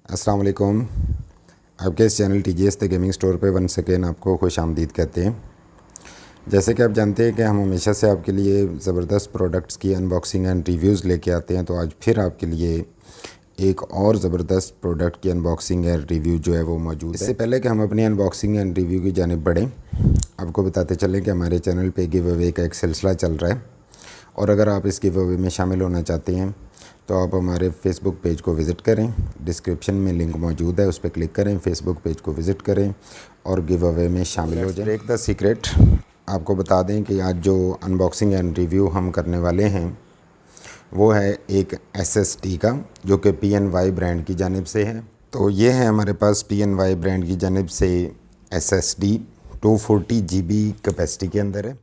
अस्सलाम वालेकुम। आपके इस channel TGS the gaming store पे वन सेकेंड आपको खुश आमदीद कहते हैं। जैसे कि आप जानते हैं कि हम हमेशा से आपके लिए ज़बरदस्त प्रोडक्ट्स की अनबॉक्सिंग एंड रिव्यूज़ लेके आते हैं, तो आज फिर आपके लिए एक और ज़बरदस्त प्रोडक्ट की अनबॉक्सिंग एंड रिव्यू जो है वो मौजूद है। इससे पहले कि हम अपनी अनबॉक्सिंग एंड रिव्यू की जानिब बढ़ें, आपको बताते चलें कि हमारे चैनल पे गिव अवे का एक सिलसिला चल रहा है, और अगर आप इस गिव अवे में शामिल होना चाहते हैं तो आप हमारे फेसबुक पेज को विज़िट करें। डिस्क्रिप्शन में लिंक मौजूद है, उस पर क्लिक करें, फेसबुक पेज को विज़िट करें और गिव अवे में शामिल हो जाएं। ब्रेक द सीक्रेट, आपको बता दें कि आज जो अनबॉक्सिंग एंड रिव्यू हम करने वाले हैं वो है एक SSD का, जो कि PNY ब्रांड की जानिब से है। तो ये है हमारे पास PNY ब्रांड की जानिब से SSD 240 GB कैपेसिटी के अंदर है।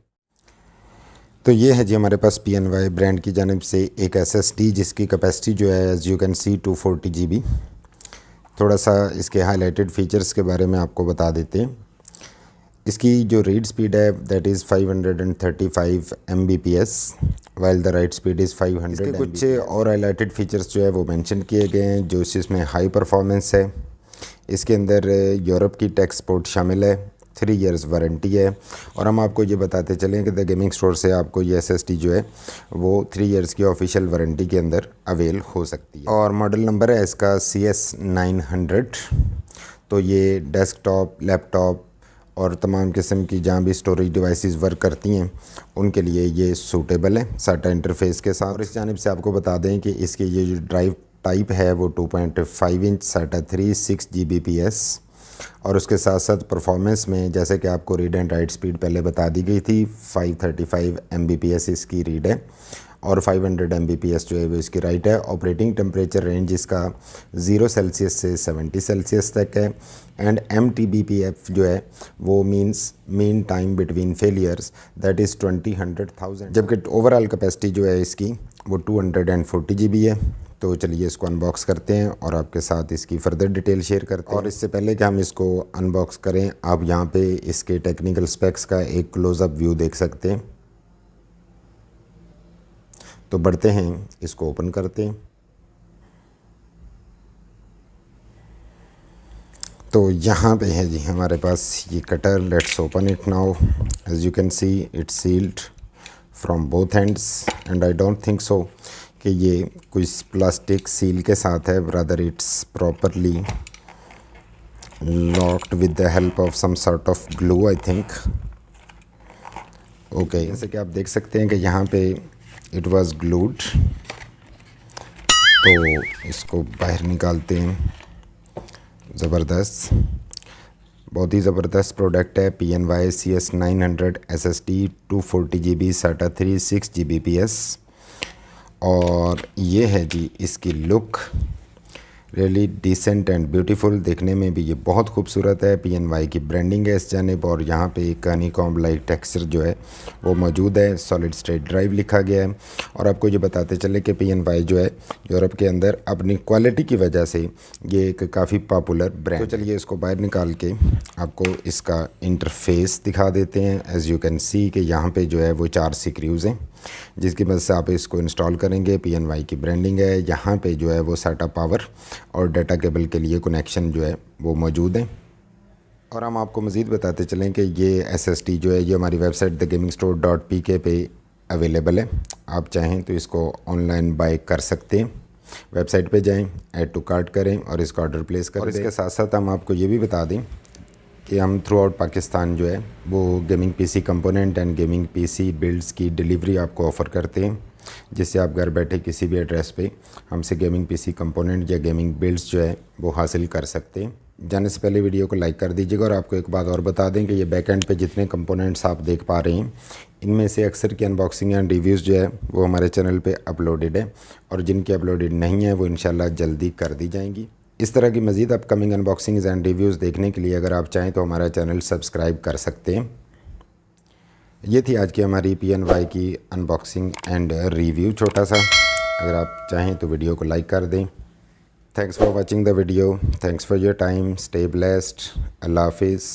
तो ये है जी हमारे पास PNY ब्रांड की जानिब से एक SSD जिसकी कैपेसिटी जो है as you can C 240 GB। थोड़ा सा इसके हाईलाइटेड फ़ीचर्स के बारे में आपको बता देते हैं। इसकी जो रीड स्पीड है that is 535 Mbps, while the right speed is 500 Mbps। कुछ और हाईलाइटेड फ़ीचर्स जो है वो मेंशन किए गए हैं, जो इसमें हाई परफॉर्मेंस है। इसके अंदर यूरोप की टेक सपोर्ट शामिल है, 3 इयर्स वारंटी है, और हम आपको ये बताते चलें कि द गेमिंग स्टोर से आपको ये SSD जो है वो 3 इयर्स की ऑफिशियल वारंटी के अंदर अवेल हो सकती है। और मॉडल नंबर है इसका CS900। तो ये डेस्कटॉप, लैपटॉप और तमाम किस्म की जहाँ भी स्टोरेज डिवाइसेस वर्क करती हैं उनके लिए ये सूटेबल है साटा इंटरफेस के साथ। और इस जानिब से आपको बता दें कि इसकी ये जो ड्राइव टाइप है वो 2.5 इंच साटा 3 6 Gbps, और उसके साथ साथ परफॉर्मेंस में जैसे कि आपको रीड एंड राइट स्पीड पहले बता दी गई थी, 535 Mbps इसकी रीड है और 500 Mbps जो है वो इसकी राइट है। ऑपरेटिंग टेम्परेचर रेंज इसका 0 सेल्सियस से 70 सेल्सियस तक है, एंड MTBPF जो है वो means mean time between failures that is 20,100,000, जबकि ओवरऑल कैपेसिटी जो है इसकी वो 240 GB है। तो चलिए इसको अनबॉक्स करते हैं और आपके साथ इसकी फ़र्दर डिटेल शेयर करते हैं। और इससे पहले कि हम इसको अनबॉक्स करें, आप यहाँ पे इसके टेक्निकल स्पेक्स का एक क्लोज़अप व्यू देख सकते हैं। तो बढ़ते हैं, इसको ओपन करते हैं। तो यहाँ पे है जी हमारे पास ये cutter. Let's open it now. As you can see it's sealed from both ends, and I don't think so कि ये कुछ प्लास्टिक सील के साथ है, rather it's properly locked with the help of some sort of glue I think. Okay, जैसे कि आप देख सकते हैं कि यहाँ पे इट वाज ग्लूड। तो इसको बाहर निकालते हैं। ज़बरदस्त, बहुत ही ज़बरदस्त प्रोडक्ट है PNY CS900 SSD 240 GB साटा 3 6 Gbps। और ये है जी इसकी look, really decent and beautiful. देखने में भी ये बहुत खूबसूरत है। PNY की ब्रांडिंग है इस जानिब, और यहाँ पे एक हनीकॉम्ब लाइक टेक्सचर जो है वो मौजूद है। सॉलिड स्टेट ड्राइव लिखा गया है। और आपको ये बताते चले कि PNY जो है यूरोप के अंदर अपनी क्वालिटी की वजह से ये एक काफ़ी पॉपुलर ब्रांड। तो चलिए इसको बाहर निकाल के आपको इसका इंटरफेस दिखा देते हैं। एज़ यू कैन सी कि यहाँ पर जो है वो 4 सीक्रूज़ हैं जिसकी मदद से आप इसको इंस्टॉल करेंगे। PNY की ब्रांडिंग है। यहाँ पे जो है वो साटा पावर और डाटा केबल के लिए कनेक्शन जो है वो मौजूद है। और हम आपको मज़ीद बताते चलें कि ये SSD जो है ये हमारी वेबसाइट thegamingstore.pk पे अवेलेबल है। आप चाहें तो इसको ऑनलाइन बाय कर सकते हैं। वेबसाइट पे जाएं, ऐड टू कार्ट करें और इसका ऑर्डर प्लेस करें। और इसके साथ साथ हम आपको ये भी बता दें कि हम थ्रू आउट पाकिस्तान जो है वो gaming PC component and gaming PC builds की डिलीवरी आपको ऑफ़र करते हैं, जिससे आप घर बैठे किसी भी एड्रेस पे हमसे गेमिंग PC कंपोनेंट या गेमिंग बिल्ड्स जो है वो हासिल कर सकते हैं। जाने से पहले वीडियो को लाइक कर दीजिएगा। और आपको एक बात और बता दें कि ये बैक एंड पे जितने कंपोनेंट्स आप देख पा रहे हैं इनमें से अक्सर की अनबॉक्सिंग एंड रिव्यूज़ जो है वो हमारे चैनल पे अपलोडेड है, और जिनकी अपलोडेड नहीं है वो इंशाल्लाह जल्दी कर दी जाएंगी। इस तरह की मज़ीद अपकमिंग अनबॉक्सिंग्स एंड रिव्यूज़ देखने के लिए अगर आप चाहें तो हमारा चैनल सब्सक्राइब कर सकते हैं। ये थी आज की हमारी PNY की अनबॉक्सिंग एंड रिव्यू छोटा सा। अगर आप चाहें तो वीडियो को लाइक कर दें। Thanks for watching the video, thanks for your time, stay blessed, अल्लाह हाफिज़।